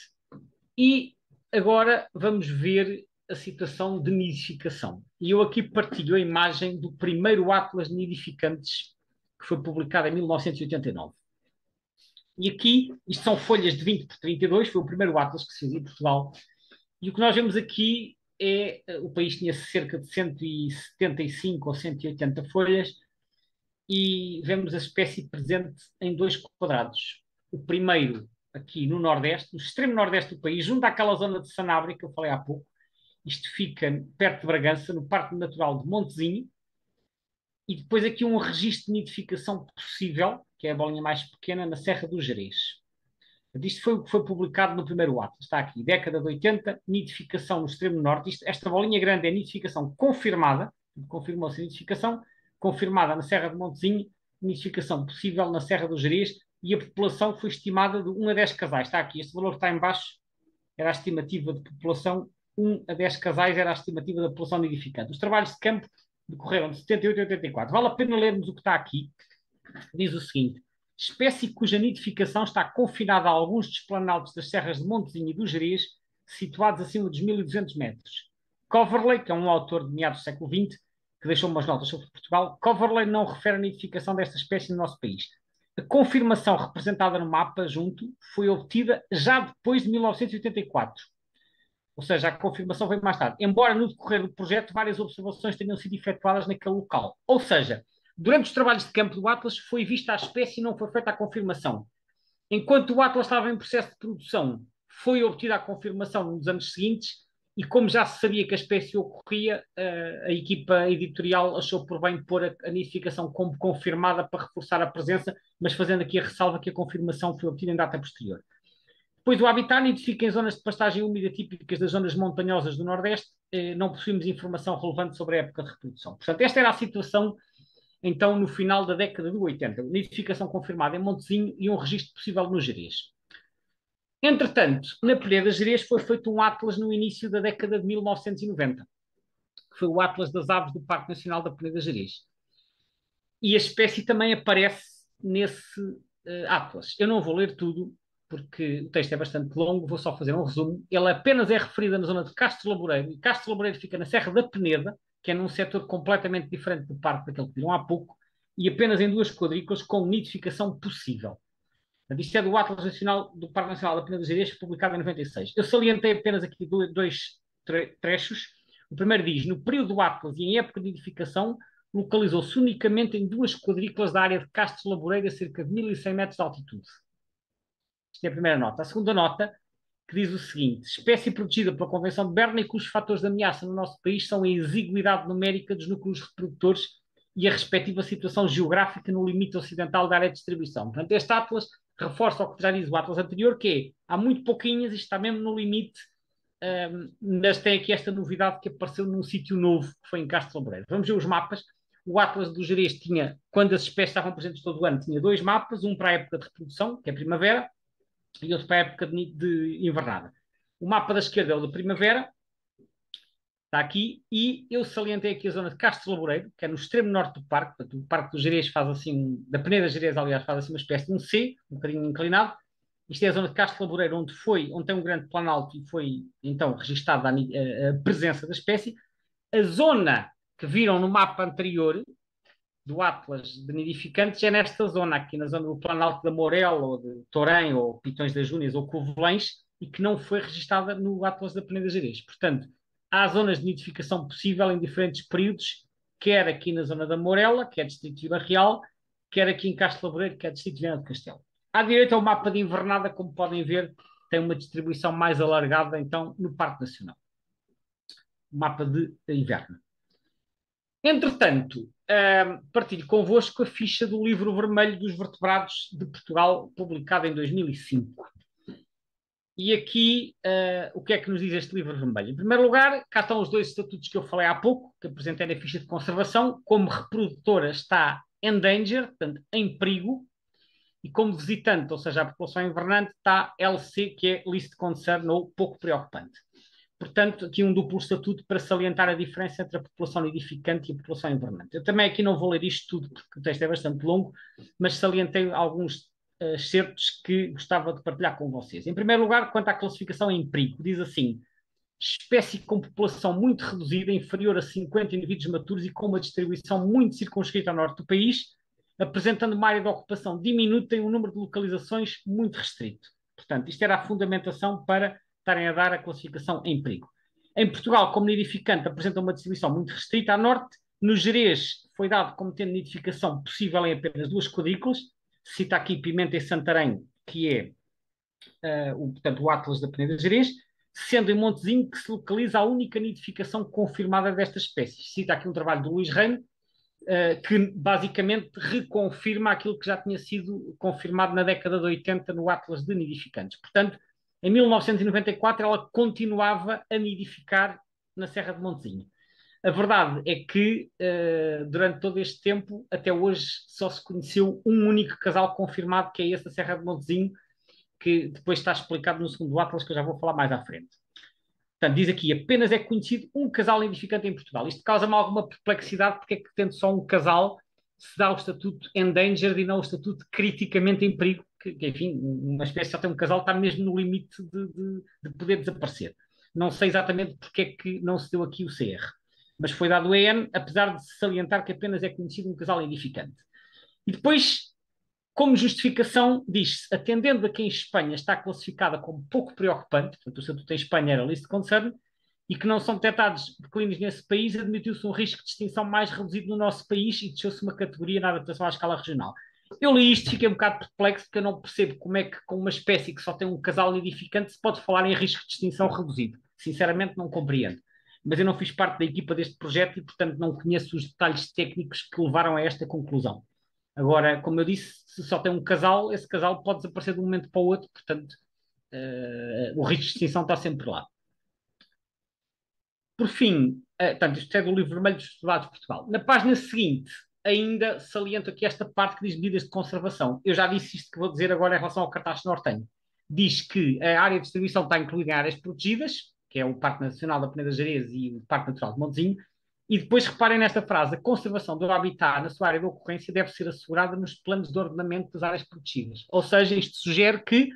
E agora vamos ver a situação de nidificação. E eu aqui partilho a imagem do primeiro Atlas de Nidificantes, que foi publicado em 1989. E aqui, isto são folhas de 20 por 32, foi o primeiro Atlas que se fez em Portugal. E o que nós vemos aqui é, o país tinha cerca de 175 ou 180 folhas, e vemos a espécie presente em dois quadrados. O primeiro aqui no Nordeste, no extremo Nordeste do país, junto àquela zona de Sanabria que eu falei há pouco. Isto fica perto de Bragança, no Parque Natural de Montezinho. E depois aqui um registro de nidificação possível, que é a bolinha mais pequena, na Serra do Gerês. Isto foi o que foi publicado no primeiro ato. Está aqui, década de 80, nidificação no extremo norte. Esta bolinha grande é nidificação confirmada, confirmou-se a nidificação. confirmada na Serra de Montezinho, nidificação possível na Serra do Gerês, e a população foi estimada de 1 a 10 casais. Está aqui, este valor que está em baixo era a estimativa de população, 1 a 10 casais era a estimativa da população nidificante. Os trabalhos de campo decorreram de 78 a 84. Vale a pena lermos o que está aqui. Diz o seguinte: espécie cuja nidificação está confinada a alguns dos planaltos das serras de Montezinho e do Gerês, situados acima dos 1200 metros. Coverley, que é um autor de meados do século XX, que deixou umas notas sobre Portugal, Coverley não refere a nidificação desta espécie no nosso país. A confirmação representada no mapa junto foi obtida já depois de 1984. Ou seja, a confirmação veio mais tarde. Embora no decorrer do projeto várias observações tenham sido efetuadas naquele local. Ou seja, durante os trabalhos de campo do Atlas foi vista a espécie e não foi feita a confirmação. Enquanto o Atlas estava em processo de produção, foi obtida a confirmação nos anos seguintes e como já se sabia que a espécie ocorria, a equipa editorial achou por bem pôr a nidificação como confirmada para reforçar a presença, mas fazendo aqui a ressalva que a confirmação foi obtida em data posterior. Depois, o habitat nidifica em zonas de pastagem úmida típicas das zonas montanhosas do Nordeste. Não possuímos informação relevante sobre a época de reprodução. Portanto, esta era a situação, então, no final da década de 80. Nidificação confirmada em Montezinho e um registro possível no Gerês. Entretanto, na Peneda Gerês foi feito um atlas no início da década de 1990, que foi o Atlas das Aves do Parque Nacional da Peneda Gerês. E a espécie também aparece nesse atlas. Eu não vou ler tudo, porque o texto é bastante longo, vou só fazer um resumo. Ele apenas é referida na zona de Castro Laboreiro, e Castro Laboreiro fica na Serra da Peneda, que é num setor completamente diferente do parque daquele que viram há pouco, e apenas em 2 quadrículas com nidificação possível. Isto é do Atlas Nacional do Parque Nacional da Peneda Gerês, publicado em 96. Eu salientei apenas aqui 2 trechos. O primeiro diz: no período do Atlas e em época de nidificação, localizou-se unicamente em 2 quadrículas da área de Castro Laboreiro, a cerca de 1100 metros de altitude. Esta é a primeira nota. A segunda nota, que diz o seguinte: espécie protegida pela Convenção de Berna e cujos fatores de ameaça no nosso país são a exiguidade numérica dos núcleos reprodutores e a respectiva situação geográfica no limite ocidental da área de distribuição. Portanto, este Atlas reforça o que já diz o Atlas anterior, que é, há muito pouquinhas, isto está mesmo no limite, mas tem aqui esta novidade que apareceu num sítio novo, que foi em Castro Laboreiro. Vamos ver os mapas. O Atlas do Gerês tinha, quando as espécies estavam presentes todo o ano, tinha 2 mapas, um para a época de reprodução, que é primavera, e outro para a época de invernada. O mapa da esquerda é o da primavera, está aqui, e eu salientei aqui a zona de Castro Laboreiro, que é no extremo norte do parque. Portanto, o parque do Gerês faz assim, da Peneda Gerês, aliás, faz assim uma espécie de um C, um bocadinho inclinado. Isto é a zona de Castro Laboreiro, onde tem um grande planalto e foi, então, registada a presença da espécie. A zona que viram no mapa anterior, do Atlas de nidificantes, é nesta zona, aqui na zona do Planalto da Mourela, ou de Torém, ou Pitões das Júnias, ou Covilhães, e que não foi registada no Atlas da Peneda Gerês. Portanto, há zonas de nidificação possível em diferentes períodos, quer aqui na zona da Mourela, que é distrito de Vila Real, quer aqui em Castro Laboreiro, que é distrito de Viana do Castelo. À direita é o mapa de invernada, como podem ver, tem uma distribuição mais alargada, então, no Parque Nacional. Mapa de inverno. Entretanto, partilho convosco a ficha do Livro Vermelho dos Vertebrados de Portugal, publicado em 2005. E aqui, o que é que nos diz este Livro Vermelho? Em primeiro lugar, cá estão os 2 estatutos que eu falei há pouco, que apresentei na ficha de conservação. Como reprodutora está endangered, portanto, em perigo, e como visitante, ou seja, a população invernante, está LC, que é Least Concern, ou pouco preocupante. Portanto, aqui um duplo estatuto para salientar a diferença entre a população nidificante e a população invernante. Eu também aqui não vou ler isto tudo, porque o texto é bastante longo, mas salientei alguns excertos que gostava de partilhar com vocês. Em primeiro lugar, quanto à classificação em perigo, diz assim: espécie com população muito reduzida, inferior a 50 indivíduos maturos e com uma distribuição muito circunscrita ao norte do país, apresentando uma área de ocupação diminuta e um número de localizações muito restrito. Portanto, isto era a fundamentação para estarem a dar a classificação em perigo. Em Portugal, como nidificante, apresenta uma distribuição muito restrita a norte. No Gerês, foi dado como tendo nidificação possível em apenas 2 quadrículas. Cita aqui Pimenta e Santarém, que é portanto, o Atlas da Peneda Gerês, sendo em Montezinho que se localiza a única nidificação confirmada desta espécie. Cita aqui um trabalho do Luís Reino, que basicamente reconfirma aquilo que já tinha sido confirmado na década de 80 no Atlas de nidificantes. Portanto, em 1994 ela continuava a nidificar na Serra de Montezinho. A verdade é que durante todo este tempo, até hoje, só se conheceu um único casal confirmado, que é esse da Serra de Montezinho, que depois está explicado no segundo Atlas, que eu já vou falar mais à frente. Portanto, diz aqui, apenas é conhecido um casal nidificante em Portugal. Isto causa-me alguma perplexidade, porque é que tendo só um casal se dá o estatuto endangered e não o estatuto criticamente em perigo, que enfim, uma espécie só tem um casal, está mesmo no limite de poder desaparecer. Não sei exatamente porque é que não se deu aqui o CR, mas foi dado o EN, apesar de se salientar que apenas é conhecido um casal nidificante. E depois, como justificação, diz-se, atendendo a que em Espanha está classificada como pouco preocupante, portanto, o estatuto em Espanha era list concern, e que não são detectados declínios nesse país, admitiu-se um risco de extinção mais reduzido no nosso país e deixou-se uma categoria na adaptação à escala regional. Eu li isto e fiquei um bocado perplexo, porque eu não percebo como é que, com uma espécie que só tem um casal nidificante, se pode falar em risco de extinção reduzido. Sinceramente, não compreendo. Mas eu não fiz parte da equipa deste projeto e, portanto, não conheço os detalhes técnicos que levaram a esta conclusão. Agora, como eu disse, se só tem um casal, esse casal pode desaparecer de um momento para o outro, portanto, o risco de extinção está sempre lá. Por fim, portanto, isto é do livro vermelho dos estudados de Portugal. Na página seguinte, ainda saliento aqui esta parte que diz medidas de conservação. Eu já disse isto que vou dizer agora em relação ao cartaz nortenho. Diz que a área de distribuição está incluída em áreas protegidas, que é o Parque Nacional da Peneda das Gerês e o Parque Natural de Montezinho, e depois reparem nesta frase: a conservação do habitat na sua área de ocorrência deve ser assegurada nos planos de ordenamento das áreas protegidas. Ou seja, isto sugere que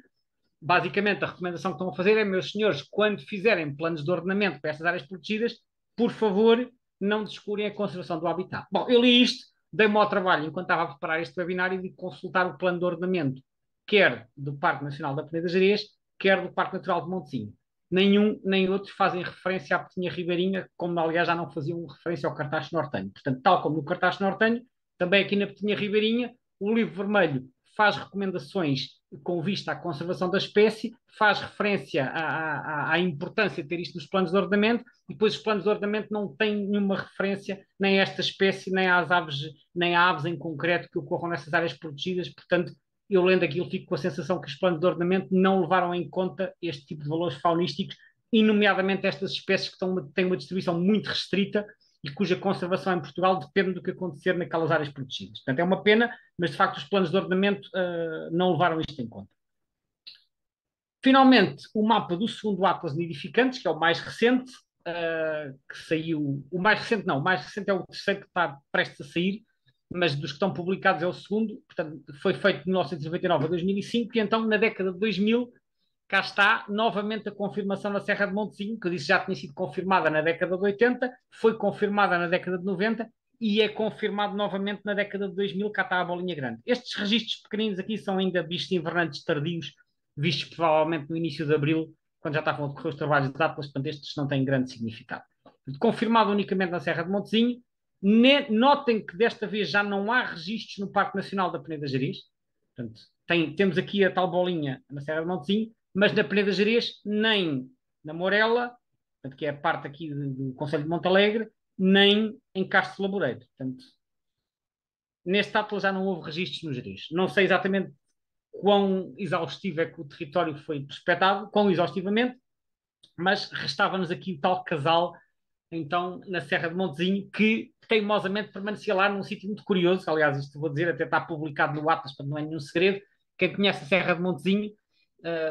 basicamente, a recomendação que estão a fazer é, meus senhores, quando fizerem planos de ordenamento para estas áreas protegidas, por favor, não descurem a conservação do habitat. Bom, eu li isto, dei-me ao trabalho, enquanto estava a preparar este webinário, de consultar o plano de ordenamento, quer do Parque Nacional da Peneda das Gerês, quer do Parque Natural de Montezinho. Nenhum nem outro fazem referência à Petinha Ribeirinha, como aliás já não faziam referência ao Cartaz Nortenho. Portanto, tal como no Cartaz Nortenho, também aqui na Petinha Ribeirinha, o livro vermelho faz recomendações com vista à conservação da espécie, faz referência à importância de ter isto nos planos de ordenamento, e depois os planos de ordenamento não têm nenhuma referência nem a esta espécie, nem às aves, nem a aves em concreto que ocorram nessas áreas protegidas. Portanto, eu lendo aquilo fico com a sensação que os planos de ordenamento não levaram em conta este tipo de valores faunísticos, e nomeadamente estas espécies que têm uma distribuição muito restrita e cuja conservação em Portugal depende do que acontecer naquelas áreas protegidas. Portanto, é uma pena, mas de facto os planos de ordenamento não levaram isto em conta. Finalmente, o mapa do segundo Atlas Nidificantes, que é o mais recente, que saiu. O mais recente não, o mais recente é o terceiro que está prestes a sair, mas dos que estão publicados é o segundo. Portanto, foi feito de 1999 a 2005, e então na década de 2000 cá está novamente a confirmação na Serra de Montezinho, que eu disse já tinha sido confirmada na década de 80, foi confirmada na década de 90 e é confirmado novamente na década de 2000, cá está a bolinha grande. Estes registros pequeninos aqui são ainda bichos invernantes tardios, vistos provavelmente no início de abril, quando já estavam a decorrer os trabalhos de Atlas, portanto estes não têm grande significado. Confirmado unicamente na Serra de Montezinho. Notem que desta vez já não há registros no Parque Nacional da Peneda Gerês. Portanto, temos aqui a tal bolinha na Serra de Montezinho, mas na Peneda Gerês, nem na Morela, portanto, que é a parte aqui do Conselho de Montalegre, nem em Castro de Laboreiro. Portanto, neste Atlas já não houve registros no Gerês. Não sei exatamente quão exaustivo é que o território foi prospectado, quão exaustivamente, mas restava-nos aqui o tal casal, então, na Serra de Montezinho, que teimosamente permanecia lá num sítio muito curioso. Aliás, isto vou dizer, até está publicado no Atlas, portanto não é nenhum segredo. Quem conhece a Serra de Montezinho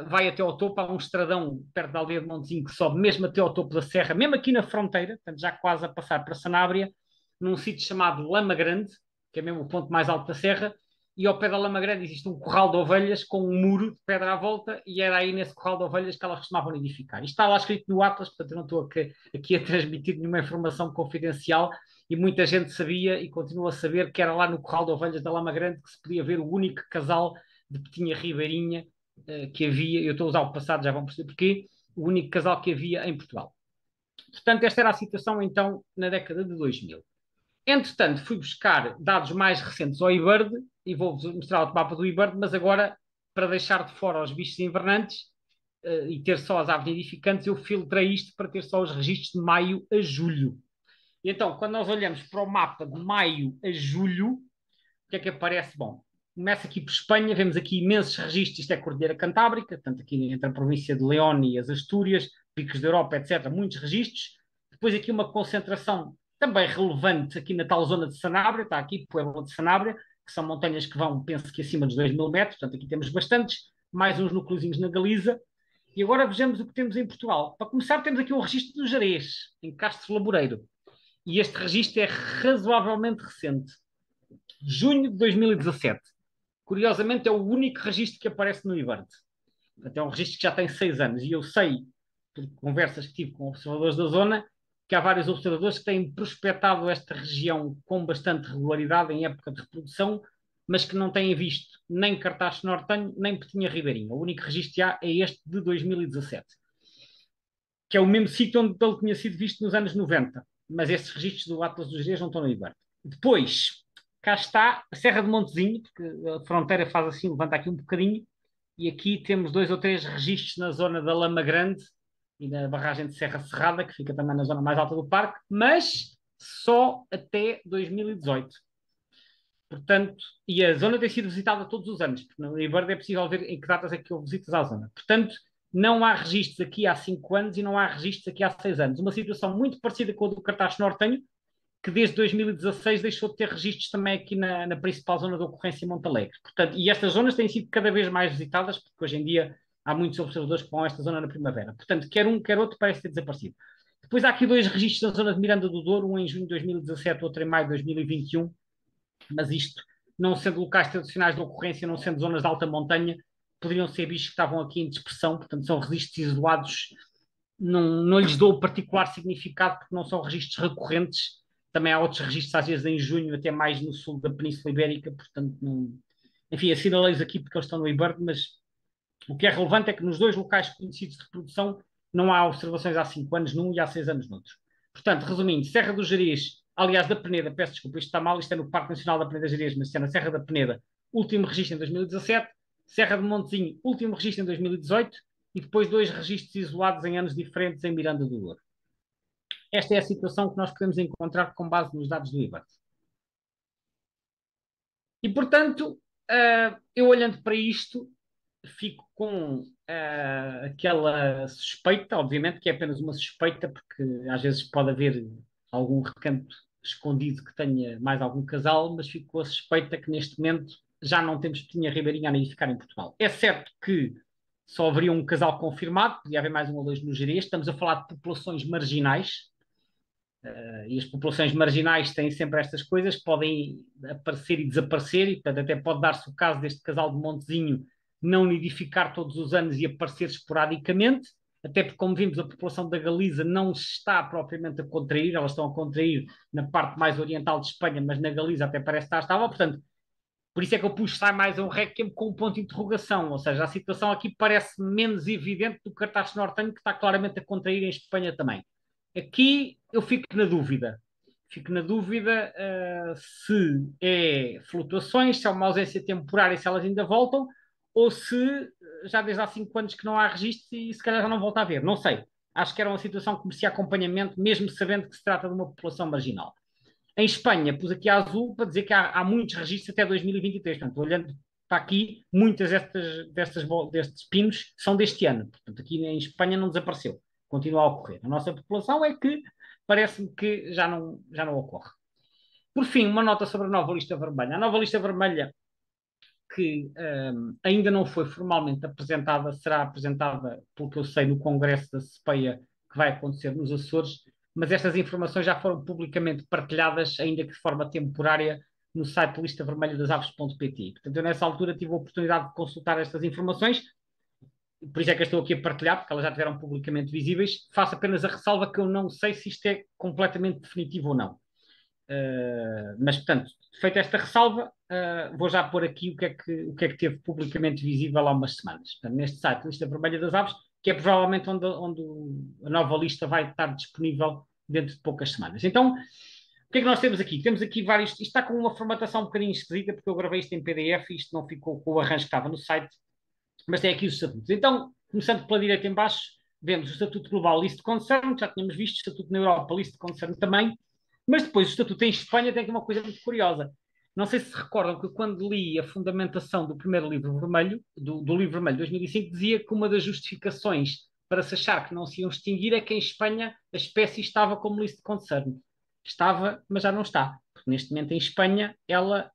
vai até ao topo, há um estradão perto da aldeia de Montezinho que sobe mesmo até ao topo da serra, mesmo aqui na fronteira, portanto já quase a passar para Sanábria, num sítio chamado Lama Grande, que é mesmo o ponto mais alto da serra, e ao pé da Lama Grande existe um corral de ovelhas com um muro de pedra à volta, e era aí nesse corral de ovelhas que elas costumavam nidificar. Isto está lá escrito no Atlas, portanto eu não estou aqui a transmitir nenhuma informação confidencial, e muita gente sabia e continua a saber que era lá no corral de ovelhas da Lama Grande que se podia ver o único casal de Petinha Ribeirinha que havia. Eu estou a usar o passado, já vão perceber porquê, o único casal que havia em Portugal. Portanto, esta era a situação então na década de 2000. Entretanto, fui buscar dados mais recentes ao eBird e vou-vos mostrar o mapa do eBird, mas agora, para deixar de fora os bichos invernantes e ter só as aves nidificantes, eu filtrei isto para ter só os registros de maio a julho. E então, quando nós olhamos para o mapa de maio a julho, o que é que aparece? Bom, começa aqui por Espanha, vemos aqui imensos registros, isto é a Cordilheira Cantábrica, tanto aqui entre a província de León e as Astúrias, Picos da Europa, etc., muitos registros. Depois aqui uma concentração também relevante aqui na tal zona de Sanabria, está aqui, Puebla de Sanabria, que são montanhas que vão, penso que acima dos 2.000 metros, portanto aqui temos bastantes, mais uns núcleozinhos na Galiza. E agora vejamos o que temos em Portugal. Para começar, temos aqui o registro do Gerês, em Castro Laboreiro. E este registro é razoavelmente recente, junho de 2017. Curiosamente, é o único registro que aparece no IBART. Portanto, é um registro que já tem 6 anos. E eu sei, por conversas que tive com observadores da zona, que há vários observadores que têm prospectado esta região com bastante regularidade em época de reprodução, mas que não têm visto nem Cartaz Nortenho, nem Petinha Ribeirinho. O único registro que há é este de 2017, que é o mesmo sítio onde ele tinha sido visto nos anos 90. Mas estes registros do Atlas dos Gerês não estão no IBART. Depois, cá está a Serra de Montezinho, porque a fronteira faz assim, levanta aqui um bocadinho, e aqui temos 2 ou 3 registros na zona da Lama Grande e na barragem de Serra Cerrada, que fica também na zona mais alta do parque, mas só até 2018. Portanto, e a zona tem sido visitada todos os anos, porque no IBARD é possível ver em que datas é que houve visitas à zona. Portanto, não há registros aqui há 5 anos e não há registros aqui há 6 anos. Uma situação muito parecida com a do Cartaz Nortenho, que desde 2016 deixou de ter registros também aqui na principal zona de ocorrência em Montalegre. Portanto, e estas zonas têm sido cada vez mais visitadas, porque hoje em dia há muitos observadores que vão a esta zona na primavera. Portanto, quer um, quer outro parece ter desaparecido. Depois há aqui 2 registros na zona de Miranda do Douro, um em junho de 2017, outro em maio de 2021, mas isto, não sendo locais tradicionais de ocorrência, não sendo zonas de alta montanha, poderiam ser bichos que estavam aqui em dispersão, portanto são registros isolados, não lhes dou particular significado porque não são registros recorrentes. Também há outros registros, às vezes em junho, até mais no sul da Península Ibérica, portanto, não... enfim, assinalei-os aqui porque eles estão no IBIRD, mas o que é relevante é que nos 2 locais conhecidos de reprodução não há observações há 5 anos num e há 6 anos noutro. Portanto, resumindo, Serra do Gerês, aliás, da Peneda, peço desculpa, isto está mal, isto é no Parque Nacional da Peneda Gerês, mas isto é na Serra da Peneda, último registro em 2017, Serra de Montezinho, último registro em 2018, e depois 2 registros isolados em anos diferentes em Miranda do Douro. Esta é a situação que nós podemos encontrar com base nos dados do IBART. E, portanto, eu olhando para isto, fico com aquela suspeita, obviamente que é apenas uma suspeita, porque às vezes pode haver algum recanto escondido que tenha mais algum casal, mas fico com a suspeita que neste momento já não temos Petinha Ribeirinha a nidificar em Portugal. É certo que só haveria um casal confirmado, podia haver mais um ou dois no Gerês, estamos a falar de populações marginais, e as populações marginais têm sempre estas coisas, podem aparecer e desaparecer, e portanto até pode dar-se o caso deste casal de Montezinho não nidificar todos os anos e aparecer esporadicamente, até porque, como vimos, a população da Galiza não está propriamente a contrair, elas estão a contrair na parte mais oriental de Espanha, mas na Galiza até parece estar estável, portanto, por isso é que eu pus sai mais um RECM com um ponto de interrogação, ou seja, a situação aqui parece menos evidente do que o Cartaz Nortenho, que está claramente a contrair em Espanha também. Aqui eu fico na dúvida. Fico na dúvida se é flutuações, se é uma ausência temporária, se elas ainda voltam, ou se já desde há 5 anos que não há registro e se calhar já não volta a haver. Não sei. Acho que era uma situação que merecia acompanhamento, mesmo sabendo que se trata de uma população marginal. Em Espanha, pus aqui a azul para dizer que há muitos registros até 2023. Portanto, olhando para aqui, muitas destes pinos são deste ano. Portanto, aqui em Espanha não desapareceu. Continua a ocorrer. A nossa população é que parece-me que já não ocorre. Por fim, uma nota sobre a nova lista vermelha. A nova lista vermelha, que ainda não foi formalmente apresentada, será apresentada, pelo que eu sei, no Congresso da CEPEA, que vai acontecer nos Açores, mas estas informações já foram publicamente partilhadas, ainda que de forma temporária, no site listavermelhadasaves.pt. Portanto, eu nessa altura tive a oportunidade de consultar estas informações, por isso é que eu estou aqui a partilhar, porque elas já estiveram publicamente visíveis. Faço apenas a ressalva que eu não sei se isto é completamente definitivo ou não. Mas, portanto, feita esta ressalva, vou já pôr aqui o que é que teve publicamente visível há umas semanas. Portanto, neste site, Lista Vermelha das Aves, que é provavelmente onde a nova lista vai estar disponível dentro de poucas semanas. Então, o que é que nós temos aqui? Temos aqui vários. Isto está com uma formatação um bocadinho esquisita, porque eu gravei isto em PDF e isto não ficou com o arranjo que estava no site, mas tem aqui os estatutos. Então, começando pela direita em baixo, vemos o Estatuto Global List Concern, que já tínhamos visto, o Estatuto na Europa List Concern também, mas depois o Estatuto em Espanha tem aqui uma coisa muito curiosa. Não sei se recordam que quando li a fundamentação do primeiro livro vermelho, do livro vermelho de 2005, dizia que uma das justificações para se achar que não se iam extinguir é que em Espanha a espécie estava como list concern. Estava, mas já não está. Porque neste momento em Espanha ela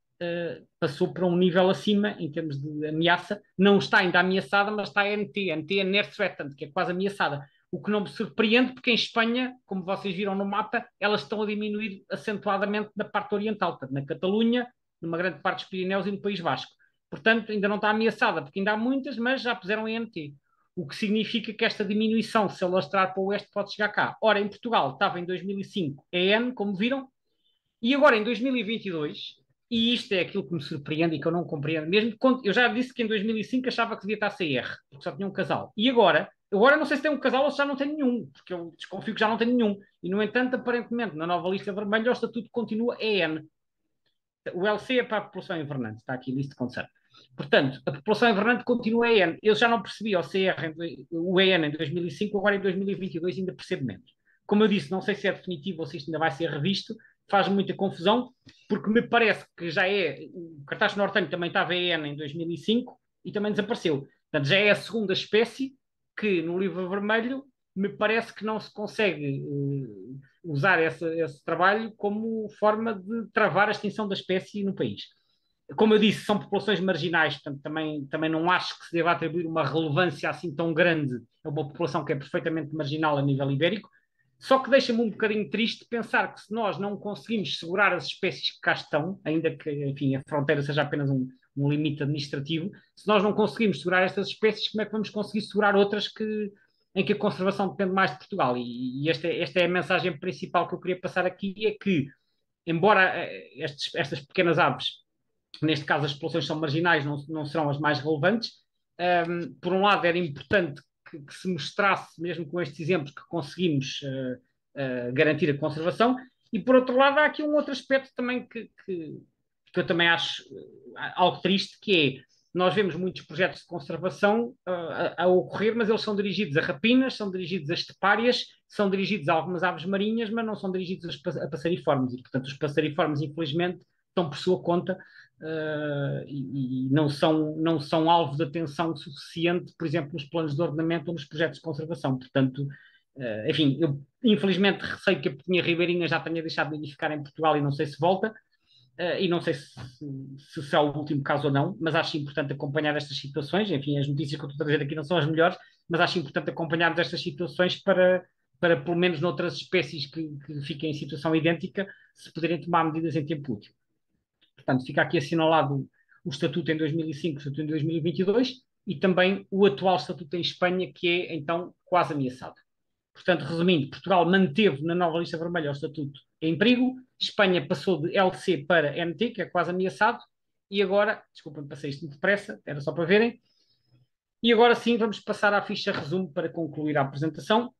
passou para um nível acima em termos de ameaça. Não está ainda ameaçada, mas está a NT. A NT é Near Threatened, que é quase ameaçada. O que não me surpreende, porque em Espanha, como vocês viram no mapa, elas estão a diminuir acentuadamente na parte oriental, portanto, na Catalunha, numa grande parte dos Pirineus e no País Vasco. Portanto, ainda não está ameaçada, porque ainda há muitas, mas já puseram em NT. O que significa que esta diminuição, se alastrar para o oeste, pode chegar cá. Ora, em Portugal estava em 2005 EN, como viram, e agora em 2022, e isto é aquilo que me surpreende e que eu não compreendo mesmo, eu já disse que em 2005 achava que devia estar CR, porque só tinha um casal. E agora não sei se tem um casal ou se já não tem nenhum, porque eu desconfio que já não tem nenhum. E, no entanto, aparentemente, na nova lista vermelha, o estatuto continua EN. O LC é para a população invernante, está aqui, lista de concern. Portanto, a população invernante continua EN. Eu já não percebi o EN em 2005, agora em 2022 ainda percebo menos. Como eu disse, não sei se é definitivo ou se isto ainda vai ser revisto, faz muita confusão, porque me parece que já é. O cartaz nortenho também estava EN em 2005 e também desapareceu. Portanto, já é a segunda espécie que no livro vermelho me parece que não se consegue usar esse trabalho como forma de travar a extinção da espécie no país. Como eu disse, são populações marginais, portanto também não acho que se deva atribuir uma relevância assim tão grande a uma população que é perfeitamente marginal a nível ibérico, só que deixa-me um bocadinho triste pensar que se nós não conseguimos segurar as espécies que cá estão, ainda que, enfim, a fronteira seja apenas um limite administrativo, se nós não conseguimos segurar estas espécies, como é que vamos conseguir segurar outras em que a conservação depende mais de Portugal? E esta é a mensagem principal que eu queria passar aqui, é que, embora estas pequenas aves, neste caso as populações são marginais, não serão as mais relevantes, por um lado era importante que se mostrasse, mesmo com estes exemplos, que conseguimos garantir a conservação, e por outro lado há aqui um outro aspecto também que eu também acho algo triste, que é, nós vemos muitos projetos de conservação a ocorrer, mas eles são dirigidos a rapinas, são dirigidos a estepárias, são dirigidos a algumas aves marinhas, mas não são dirigidos a passariformes, e portanto os passariformes, infelizmente, estão por sua conta e não são alvo de atenção suficiente, por exemplo, nos planos de ordenamento ou nos projetos de conservação. Portanto, enfim, eu infelizmente receio que a Petinha Ribeirinha já tenha deixado de nidificar em Portugal e não sei se volta, e não sei se será o último caso ou não, mas acho importante acompanhar estas situações. Enfim, as notícias que eu estou a trazer aqui não são as melhores, mas acho importante acompanharmos estas situações para pelo menos noutras espécies que fiquem em situação idêntica, se poderem tomar medidas em tempo útil. Portanto, fica aqui assinalado o Estatuto em 2005, o Estatuto em 2022 e também o atual Estatuto em Espanha, que é então quase ameaçado. Portanto, resumindo, Portugal manteve na nova lista vermelha o Estatuto em perigo, Espanha passou de LC para NT, que é quase ameaçado, e agora, desculpem, passei isto muito depressa, era só para verem, e agora sim vamos passar à ficha resumo para concluir a apresentação.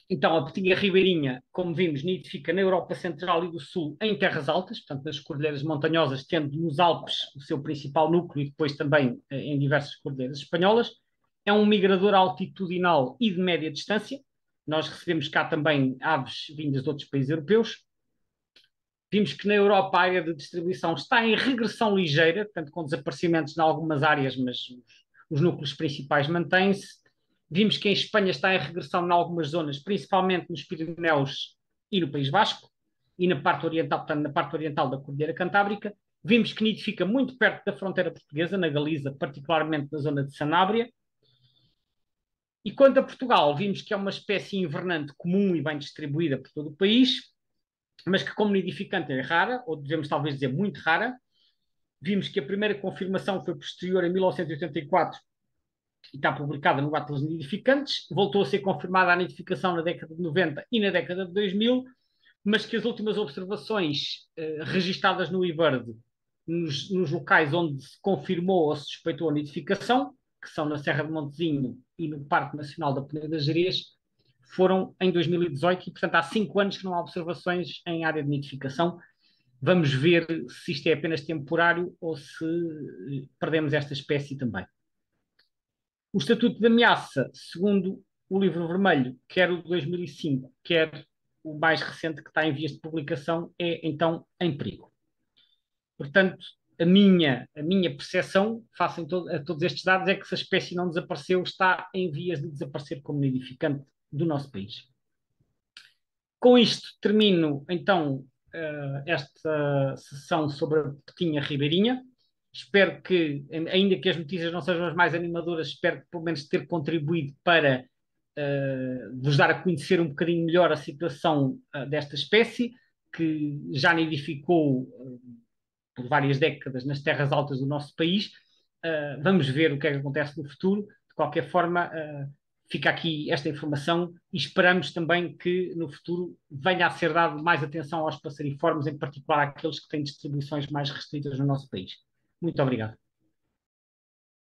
Então, a Petinha Ribeirinha, como vimos, nidifica na Europa Central e do Sul em terras altas, portanto, nas cordilheiras montanhosas, tendo nos Alpes o seu principal núcleo e depois também em diversas cordilheiras espanholas. É um migrador altitudinal e de média distância. Nós recebemos cá também aves vindas de outros países europeus. Vimos que na Europa a área de distribuição está em regressão ligeira, portanto, com desaparecimentos em algumas áreas, mas os núcleos principais mantêm-se. Vimos que em Espanha está em regressão em algumas zonas, principalmente nos Pirineus e no País Vasco, e na parte oriental, portanto, na parte oriental da Cordilheira Cantábrica. Vimos que nidifica muito perto da fronteira portuguesa, na Galiza, particularmente na zona de Sanabria. E quanto a Portugal, vimos que é uma espécie invernante comum e bem distribuída por todo o país, mas que como nidificante é rara, ou devemos talvez dizer muito rara. Vimos que a primeira confirmação foi posterior em 1984 e está publicada no Atlas Nidificantes, voltou a ser confirmada a nidificação na década de 90 e na década de 2000, mas que as últimas observações registadas no eBird, nos locais onde se confirmou ou se suspeitou a nidificação, que são na Serra de Montezinho e no Parque Nacional da Peneda das Gerês, foram em 2018 e, portanto, há 5 anos que não há observações em área de nidificação. Vamos ver se isto é apenas temporário ou se perdemos esta espécie também. O Estatuto de Ameaça, segundo o Livro Vermelho, quer o de 2005, quer o mais recente que está em vias de publicação, é então em perigo. Portanto, a minha percepção, face a todos estes dados, é que se a espécie não desapareceu, está em vias de desaparecer como nidificante do nosso país. Com isto termino então esta sessão sobre a Petinha Ribeirinha. Espero que, ainda que as notícias não sejam as mais animadoras, espero que pelo menos ter contribuído para vos dar a conhecer um bocadinho melhor a situação desta espécie, que já nidificou por várias décadas nas terras altas do nosso país. Vamos ver o que é que acontece no futuro. De qualquer forma, fica aqui esta informação e esperamos também que no futuro venha a ser dado mais atenção aos passeriformes, em particular àqueles que têm distribuições mais restritas no nosso país. Muito obrigado.